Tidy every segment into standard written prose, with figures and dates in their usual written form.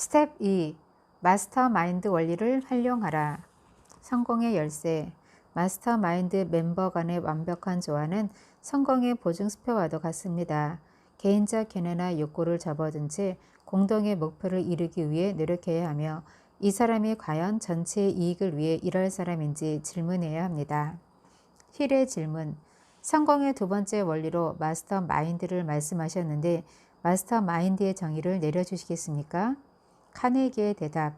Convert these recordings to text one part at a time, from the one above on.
스텝 2. 마스터마인드 원리를 활용하라. 성공의 열쇠. 마스터마인드 멤버 간의 완벽한 조화는 성공의 보증수표와도 같습니다. 개인적 견해나 욕구를 접어둔 채 공동의 목표를 이루기 위해 노력해야 하며, 이 사람이 과연 전체의 이익을 위해 일할 사람인지 질문해야 합니다. 힐의 질문. 성공의 두 번째 원리로 마스터마인드를 말씀하셨는데, 마스터마인드의 정의를 내려주시겠습니까? 카네기의 대답.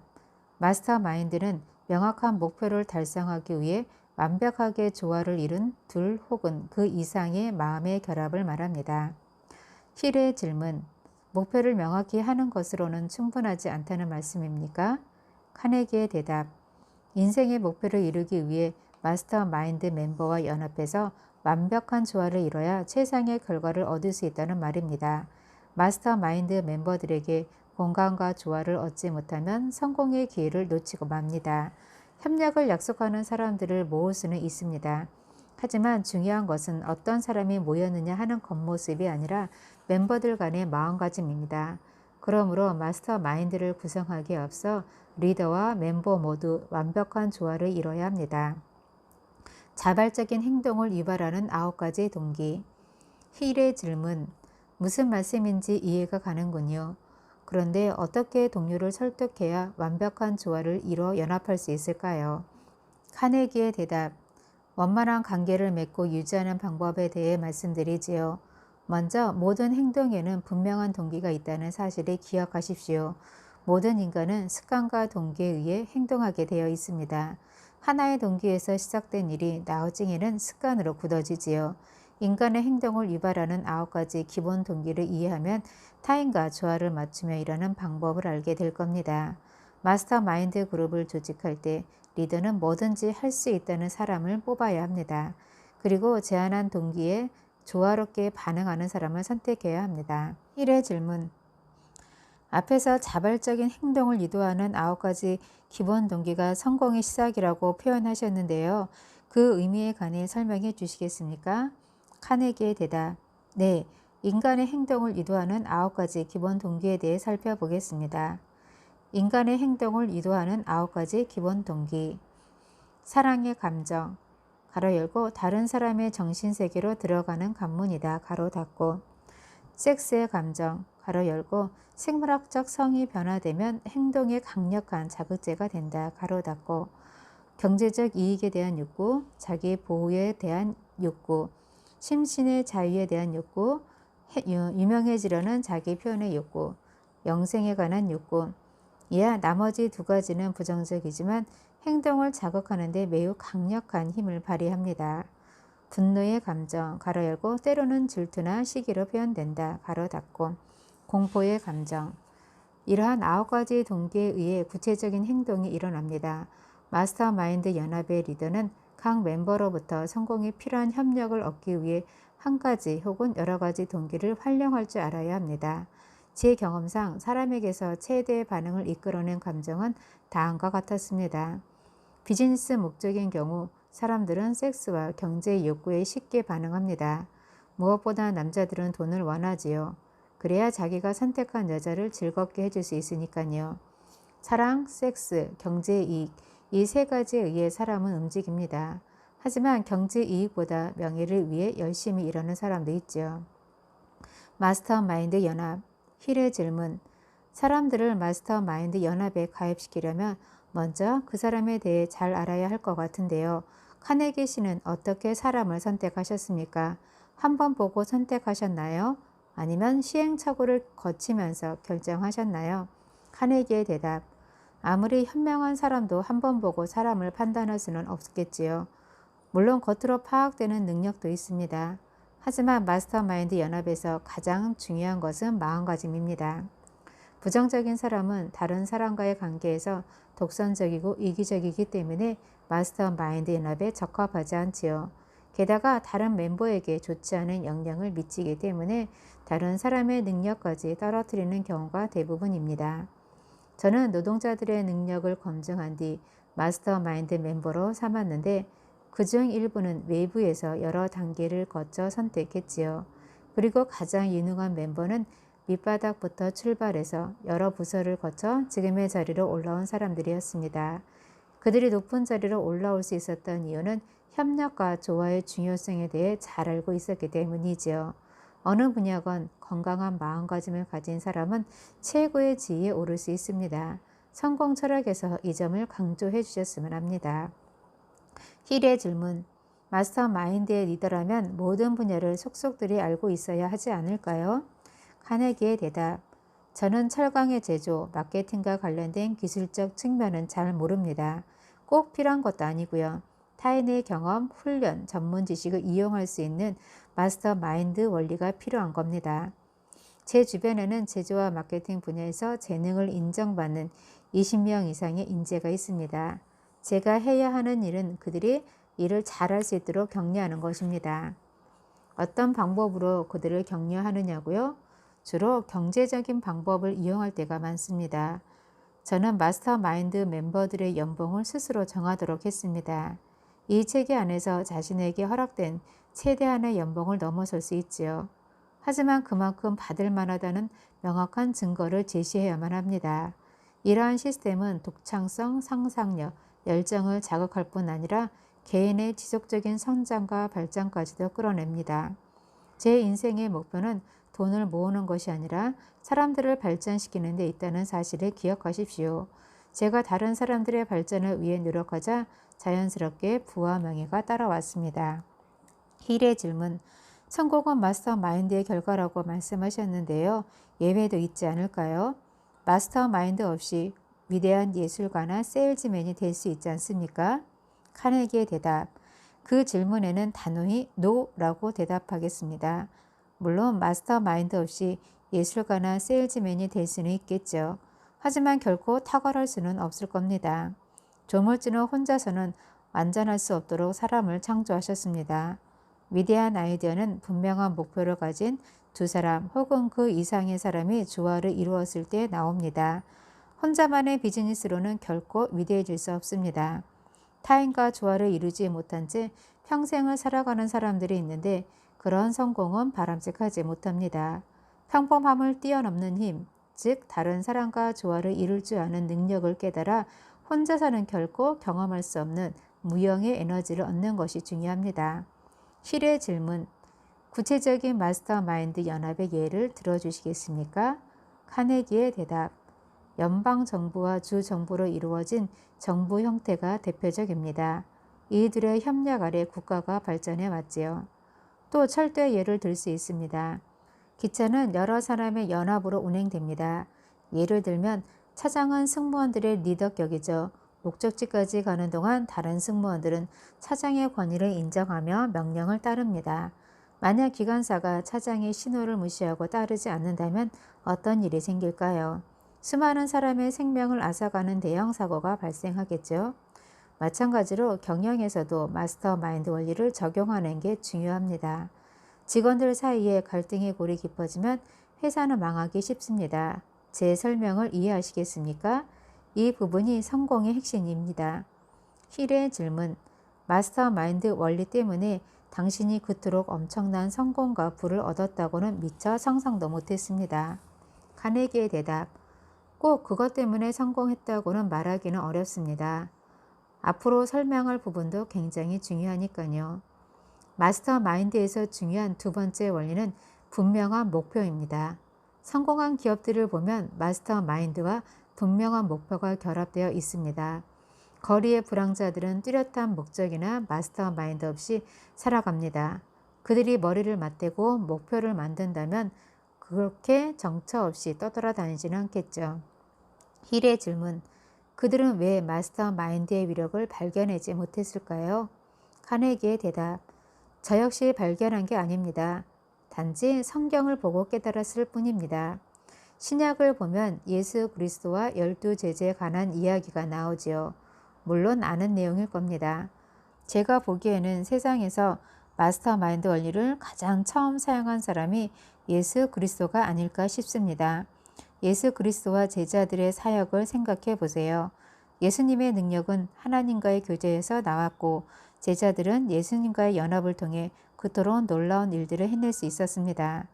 마스터마인드는 명확한 목표를 달성하기 위해 완벽하게 조화를 이룬 둘 혹은 그 이상의 마음의 결합을 말합니다. 힐의 질문. 목표를 명확히 하는 것으로는 충분하지 않다는 말씀입니까? 카네기의 대답. 인생의 목표를 이루기 위해 마스터마인드 멤버와 연합해서 완벽한 조화를 이뤄야 최상의 결과를 얻을 수 있다는 말입니다. 마스터마인드 멤버들에게 공감과 조화를 얻지 못하면 성공의 기회를 놓치고 맙니다. 협력을 약속하는 사람들을 모을 수는 있습니다. 하지만 중요한 것은 어떤 사람이 모였느냐 하는 겉모습이 아니라 멤버들 간의 마음가짐입니다. 그러므로 마스터마인드를 구성하기에 앞서 리더와 멤버 모두 완벽한 조화를 이뤄야 합니다. 자발적인 행동을 유발하는 9가지 동기. 힐의 질문. 무슨 말씀인지 이해가 가는군요. 그런데 어떻게 동료를 설득해야 완벽한 조화를 이뤄 연합할 수 있을까요? 카네기의 대답. 원만한 관계를 맺고 유지하는 방법에 대해 말씀드리지요. 먼저 모든 행동에는 분명한 동기가 있다는 사실을 기억하십시오. 모든 인간은 습관과 동기에 의해 행동하게 되어 있습니다. 하나의 동기에서 시작된 일이 나중에는 습관으로 굳어지지요. 인간의 행동을 유발하는 9가지 기본 동기를 이해하면 타인과 조화를 맞추며 일하는 방법을 알게 될 겁니다. 마스터마인드 그룹을 조직할 때 리더는 뭐든지 할 수 있다는 사람을 뽑아야 합니다. 그리고 제안한 동기에 조화롭게 반응하는 사람을 선택해야 합니다. 1의 질문. 앞에서 자발적인 행동을 유도하는 9가지 기본 동기가 성공의 시작이라고 표현하셨는데요. 그 의미에 관해 설명해 주시겠습니까? 카네기의 대답. 네, 인간의 행동을 유도하는 9가지 기본 동기에 대해 살펴보겠습니다. 인간의 행동을 유도하는 9가지 기본 동기. 사랑의 감정, 가로 열고 다른 사람의 정신세계로 들어가는 관문이다, 가로 닫고. 섹스의 감정, 가로 열고 생물학적 성이 변화되면 행동의 강력한 자극제가 된다, 가로 닫고. 경제적 이익에 대한 욕구, 자기 보호에 대한 욕구, 심신의 자유에 대한 욕구, 유명해지려는 자기 표현의 욕구, 영생에 관한 욕구. 이와 나머지 2가지는 부정적이지만 행동을 자극하는 데 매우 강력한 힘을 발휘합니다. 분노의 감정, 가로 열고 때로는 질투나 시기로 표현된다, 가로 닫고. 공포의 감정. 이러한 9가지 동기에 의해 구체적인 행동이 일어납니다. 마스터마인드 연합의 리더는 각 멤버로부터 성공에 필요한 협력을 얻기 위해 한 가지 혹은 여러 가지 동기를 활용할 줄 알아야 합니다. 제 경험상 사람에게서 최대의 반응을 이끌어낸 감정은 다음과 같았습니다. 비즈니스 목적인 경우 사람들은 섹스와 경제의 욕구에 쉽게 반응합니다. 무엇보다 남자들은 돈을 원하지요. 그래야 자기가 선택한 여자를 즐겁게 해줄 수 있으니까요. 사랑, 섹스, 경제 이익, 이 3가지에 의해 사람은 움직입니다. 하지만 경제 이익보다 명예를 위해 열심히 일하는 사람도 있죠. 마스터마인드 연합. 힐의 질문. 사람들을 마스터마인드 연합에 가입시키려면 먼저 그 사람에 대해 잘 알아야 할 것 같은데요. 카네기 씨는 어떻게 사람을 선택하셨습니까? 한번 보고 선택하셨나요? 아니면 시행착오를 거치면서 결정하셨나요? 카네기의 대답. 아무리 현명한 사람도 한번 보고 사람을 판단할 수는 없겠지요. 물론 겉으로 파악되는 능력도 있습니다. 하지만 마스터마인드 연합에서 가장 중요한 것은 마음가짐입니다. 부정적인 사람은 다른 사람과의 관계에서 독선적이고 이기적이기 때문에 마스터마인드 연합에 적합하지 않지요. 게다가 다른 멤버에게 좋지 않은 영향을 미치기 때문에 다른 사람의 능력까지 떨어뜨리는 경우가 대부분입니다. 저는 노동자들의 능력을 검증한 뒤 마스터마인드 멤버로 삼았는데, 그중 일부는 외부에서 여러 단계를 거쳐 선택했지요. 그리고 가장 유능한 멤버는 밑바닥부터 출발해서 여러 부서를 거쳐 지금의 자리로 올라온 사람들이었습니다. 그들이 높은 자리로 올라올 수 있었던 이유는 협력과 조화의 중요성에 대해 잘 알고 있었기 때문이지요. 어느 분야건 건강한 마음가짐을 가진 사람은 최고의 지위에 오를 수 있습니다. 성공 철학에서 이 점을 강조해 주셨으면 합니다. 힐의 질문. 마스터 마인드의 리더라면 모든 분야를 속속들이 알고 있어야 하지 않을까요? 카네기의 대답. 저는 철강의 제조, 마케팅과 관련된 기술적 측면은 잘 모릅니다. 꼭 필요한 것도 아니고요. 타인의 경험, 훈련, 전문 지식을 이용할 수 있는 마스터 마인드 원리가 필요한 겁니다. 제 주변에는 제조와 마케팅 분야에서 재능을 인정받는 20명 이상의 인재가 있습니다. 제가 해야 하는 일은 그들이 일을 잘할 수 있도록 격려하는 것입니다. 어떤 방법으로 그들을 격려하느냐고요? 주로 경제적인 방법을 이용할 때가 많습니다. 저는 마스터 마인드 멤버들의 연봉을 스스로 정하도록 했습니다. 이 체계 안에서 자신에게 허락된 최대한의 연봉을 넘어설 수 있지요. 하지만 그만큼 받을 만하다는 명확한 증거를 제시해야만 합니다. 이러한 시스템은 독창성, 상상력, 열정을 자극할 뿐 아니라 개인의 지속적인 성장과 발전까지도 끌어냅니다. 제 인생의 목표는 돈을 모으는 것이 아니라 사람들을 발전시키는 데 있다는 사실을 기억하십시오. 제가 다른 사람들의 발전을 위해 노력하자 자연스럽게 부와 명예가 따라왔습니다. 힐의 질문. 성공은 마스터 마인드의 결과라고 말씀하셨는데요. 예외도 있지 않을까요? 마스터 마인드 없이 위대한 예술가나 세일즈맨이 될 수 있지 않습니까? 카네기의 대답. 그 질문에는 단호히 NO라고 대답하겠습니다. 물론 마스터 마인드 없이 예술가나 세일즈맨이 될 수는 있겠죠. 하지만 결코 탁월할 수는 없을 겁니다. 조물주는 혼자서는 완전할 수 없도록 사람을 창조하셨습니다. 위대한 아이디어는 분명한 목표를 가진 두 사람 혹은 그 이상의 사람이 조화를 이루었을 때 나옵니다. 혼자만의 비즈니스로는 결코 위대해질 수 없습니다. 타인과 조화를 이루지 못한 채 평생을 살아가는 사람들이 있는데 그런 성공은 바람직하지 못합니다. 평범함을 뛰어넘는 힘, 즉 다른 사람과 조화를 이룰 줄 아는 능력을 깨달아 혼자서는 결코 경험할 수 없는 무형의 에너지를 얻는 것이 중요합니다. 힐의 질문. 구체적인 마스터 마인드 연합의 예를 들어주시겠습니까? 카네기의 대답. 연방정부와 주정부로 이루어진 정부 형태가 대표적입니다. 이들의 협력 아래 국가가 발전해 왔지요. 또 철도의 예를 들 수 있습니다. 기차는 여러 사람의 연합으로 운행됩니다. 예를 들면 차장은 승무원들의 리더격이죠. 목적지까지 가는 동안 다른 승무원들은 차장의 권위를 인정하며 명령을 따릅니다. 만약 기관사가 차장의 신호를 무시하고 따르지 않는다면 어떤 일이 생길까요? 수많은 사람의 생명을 앗아가는 대형 사고가 발생하겠죠. 마찬가지로 경영에서도 마스터 마인드 원리를 적용하는 게 중요합니다. 직원들 사이에 갈등의 골이 깊어지면 회사는 망하기 쉽습니다. 제 설명을 이해하시겠습니까? 이 부분이 성공의 핵심입니다. 힐의 질문. 마스터 마인드 원리 때문에 당신이 그토록 엄청난 성공과 부를 얻었다고는 미처 상상도 못했습니다. 카네기의 대답. 꼭 그것 때문에 성공했다고는 말하기는 어렵습니다. 앞으로 설명할 부분도 굉장히 중요하니까요. 마스터 마인드에서 중요한 두 번째 원리는 분명한 목표입니다. 성공한 기업들을 보면 마스터 마인드와 분명한 목표가 결합되어 있습니다. 거리의 불황자들은 뚜렷한 목적이나 마스터 마인드 없이 살아갑니다. 그들이 머리를 맞대고 목표를 만든다면 그렇게 정처 없이 떠돌아다니지는 않겠죠. 힐의 질문. 그들은 왜 마스터 마인드의 위력을 발견하지 못했을까요? 카네기의 대답. 저 역시 발견한 게 아닙니다. 단지 성경을 보고 깨달았을 뿐입니다. 신약을 보면 예수 그리스도와 12제자에 관한 이야기가 나오지요. 물론 아는 내용일 겁니다. 제가 보기에는 세상에서 마스터 마인드 원리를 가장 처음 사용한 사람이 예수 그리스도가 아닐까 싶습니다. 예수 그리스도와 제자들의 사역을 생각해 보세요. 예수님의 능력은 하나님과의 교제에서 나왔고 제자들은 예수님과의 연합을 통해 그토록 놀라운 일들을 해낼 수 있었습니다.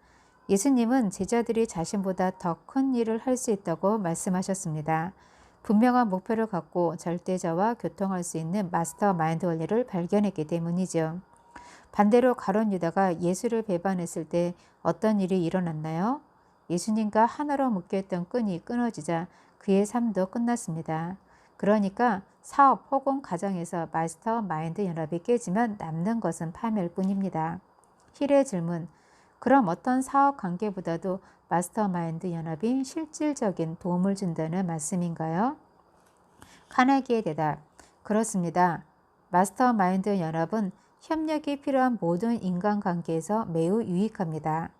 예수님은 제자들이 자신보다 더 큰 일을 할 수 있다고 말씀하셨습니다. 분명한 목표를 갖고 절대자와 교통할 수 있는 마스터 마인드 원리를 발견했기 때문이죠. 반대로 가룟 유다가 예수를 배반했을 때 어떤 일이 일어났나요? 예수님과 하나로 묶여있던 끈이 끊어지자 그의 삶도 끝났습니다. 그러니까 사업 혹은 가정에서 마스터 마인드 연합이 깨지면 남는 것은 파멸 뿐입니다. 힐의 질문. 그럼 어떤 사업 관계보다도 마스터 마인드 연합이 실질적인 도움을 준다는 말씀인가요? 카네기의 대답. 그렇습니다. 마스터 마인드 연합은 협력이 필요한 모든 인간관계에서 매우 유익합니다.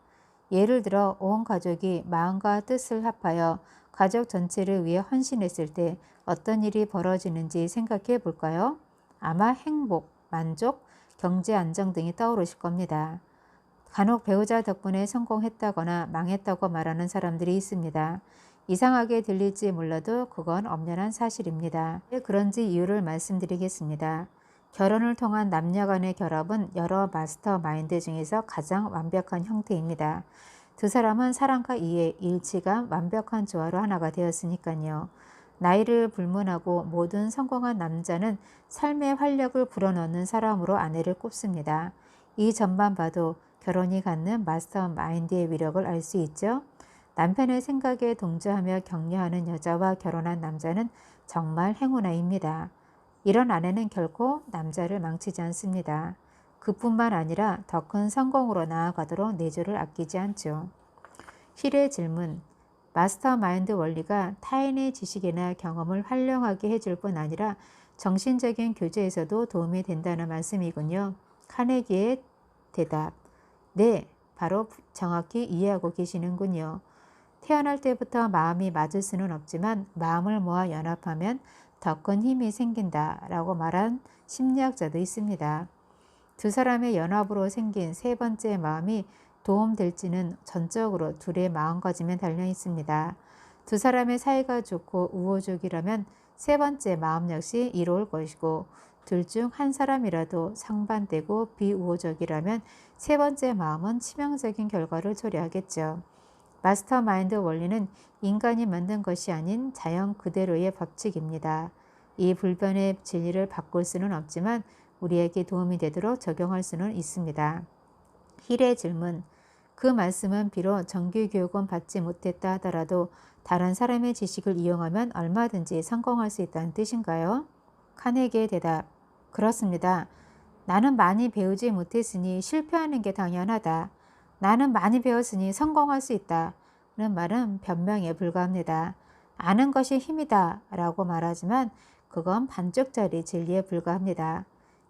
예를 들어 온 가족이 마음과 뜻을 합하여 가족 전체를 위해 헌신했을 때 어떤 일이 벌어지는지 생각해 볼까요? 아마 행복, 만족, 경제 안정 등이 떠오르실 겁니다. 간혹 배우자 덕분에 성공했다거나 망했다고 말하는 사람들이 있습니다. 이상하게 들릴지 몰라도 그건 엄연한 사실입니다. 왜 그런지 이유를 말씀드리겠습니다. 결혼을 통한 남녀 간의 결합은 여러 마스터 마인드 중에서 가장 완벽한 형태입니다. 두 사람은 사랑과 이해, 일치감, 완벽한 조화로 하나가 되었으니까요. 나이를 불문하고 모든 성공한 남자는 삶의 활력을 불어넣는 사람으로 아내를 꼽습니다. 이 점만 봐도 결혼이 갖는 마스터 마인드의 위력을 알 수 있죠. 남편의 생각에 동조하며 격려하는 여자와 결혼한 남자는 정말 행운아입니다. 이런 아내는 결코 남자를 망치지 않습니다. 그뿐만 아니라 더 큰 성공으로 나아가도록 내조를 아끼지 않죠. 힐의 질문. 마스터 마인드 원리가 타인의 지식이나 경험을 활용하게 해줄 뿐 아니라 정신적인 교제에서도 도움이 된다는 말씀이군요. 카네기의 대답. 네, 바로 정확히 이해하고 계시는군요. 태어날 때부터 마음이 맞을 수는 없지만 마음을 모아 연합하면 더 큰 힘이 생긴다 라고 말한 심리학자도 있습니다. 두 사람의 연합으로 생긴 세 번째 마음이 도움될지는 전적으로 둘의 마음가짐에 달려 있습니다. 두 사람의 사이가 좋고 우호적이라면 세 번째 마음 역시 이로울 것이고 둘 중 한 사람이라도 상반되고 비우호적이라면 세 번째 마음은 치명적인 결과를 초래하겠죠. 마스터 마인드 원리는 인간이 만든 것이 아닌 자연 그대로의 법칙입니다. 이 불변의 진리를 바꿀 수는 없지만 우리에게 도움이 되도록 적용할 수는 있습니다. 힐의 질문. 그 말씀은 비록 정규교육은 받지 못했다 하더라도 다른 사람의 지식을 이용하면 얼마든지 성공할 수 있다는 뜻인가요? 카네기의 대답. 그렇습니다. 나는 많이 배우지 못했으니 실패하는 게 당연하다. 나는 많이 배웠으니 성공할 수 있다. 는 말은 변명에 불과합니다. 아는 것이 힘이다 라고 말하지만 그건 반쪽짜리 진리에 불과합니다.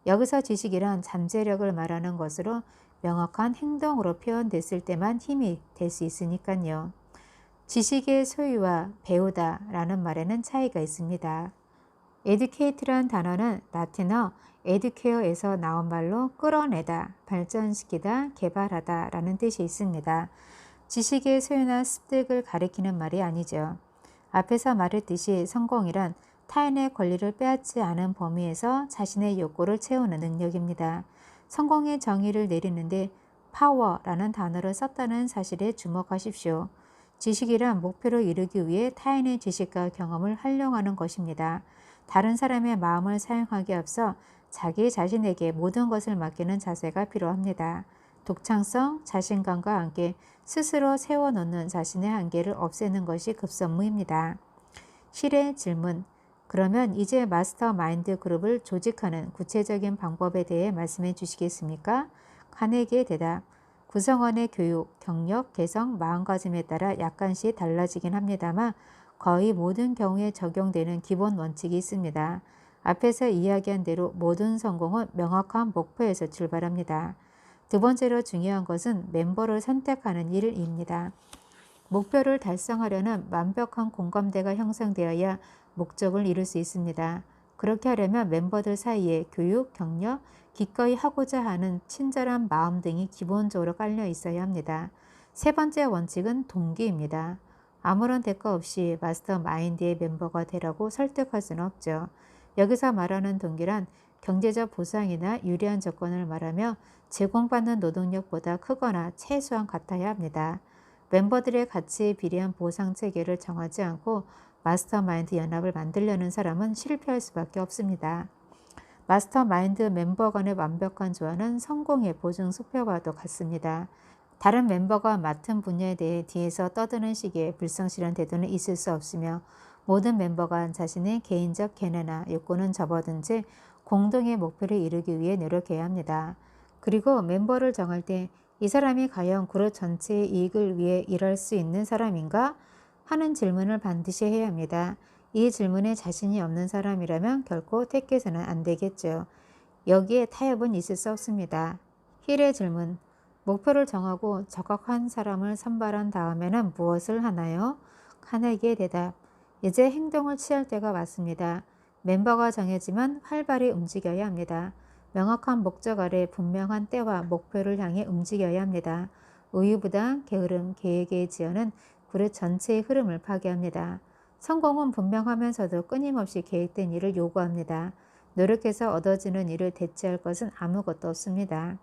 여기서 지식이란 잠재력을 말하는 것으로 명확한 행동으로 표현됐을 때만 힘이 될 수 있으니까요. 지식의 소유와 배우다 라는 말에는 차이가 있습니다. educate란 단어는 라틴어 educare에서 나온 말로 끌어내다, 발전시키다, 개발하다 라는 뜻이 있습니다. 지식의 소유나 습득을 가리키는 말이 아니죠. 앞에서 말했듯이 성공이란 타인의 권리를 빼앗지 않은 범위에서 자신의 욕구를 채우는 능력입니다. 성공의 정의를 내리는데 파워라는 단어를 썼다는 사실에 주목하십시오. 지식이란 목표를 이루기 위해 타인의 지식과 경험을 활용하는 것입니다. 다른 사람의 마음을 사용하기에 앞서 자기 자신에게 모든 것을 맡기는 자세가 필요합니다. 독창성, 자신감과 함께 스스로 세워놓는 자신의 한계를 없애는 것이 급선무입니다. 힐의 질문. 그러면 이제 마스터 마인드 그룹을 조직하는 구체적인 방법에 대해 말씀해 주시겠습니까? 카네기의 대답. 구성원의 교육, 경력, 개성, 마음가짐에 따라 약간씩 달라지긴 합니다만 거의 모든 경우에 적용되는 기본 원칙이 있습니다. 앞에서 이야기한 대로 모든 성공은 명확한 목표에서 출발합니다. 두 번째로 중요한 것은 멤버를 선택하는 일입니다. 목표를 달성하려는 완벽한 공감대가 형성되어야 목적을 이룰 수 있습니다. 그렇게 하려면 멤버들 사이에 교육, 격려, 기꺼이 하고자 하는 친절한 마음 등이 기본적으로 깔려 있어야 합니다. 세 번째 원칙은 동기입니다. 아무런 대가 없이 마스터 마인드의 멤버가 되라고 설득할 수는 없죠. 여기서 말하는 동기란 경제적 보상이나 유리한 조건을 말하며 제공받는 노동력보다 크거나 최소한 같아야 합니다. 멤버들의 가치에 비례한 보상 체계를 정하지 않고 마스터마인드 연합을 만들려는 사람은 실패할 수밖에 없습니다. 마스터마인드 멤버 간의 완벽한 조화는 성공의 보증 수표와도 같습니다. 다른 멤버가 맡은 분야에 대해 뒤에서 떠드는 식의 불성실한 태도는 있을 수 없으며 모든 멤버가 자신의 개인적 견해나 욕구는 접어든 채 공동의 목표를 이루기 위해 노력해야 합니다. 그리고 멤버를 정할 때 이 사람이 과연 그룹 전체의 이익을 위해 일할 수 있는 사람인가 하는 질문을 반드시 해야 합니다. 이 질문에 자신이 없는 사람이라면 결코 택해서는 안 되겠죠. 여기에 타협은 있을 수 없습니다. 힐의 질문. 목표를 정하고 적합한 사람을 선발한 다음에는 무엇을 하나요? 카네기의 대답. 이제 행동을 취할 때가 왔습니다. 멤버가 정해지만 활발히 움직여야 합니다. 명확한 목적 아래 분명한 때와 목표를 향해 움직여야 합니다. 우유부단 게으름, 계획의 지연은 그룹 전체의 흐름을 파괴합니다. 성공은 분명하면서도 끊임없이 계획된 일을 요구합니다. 노력해서 얻어지는 일을 대체할 것은 아무것도 없습니다.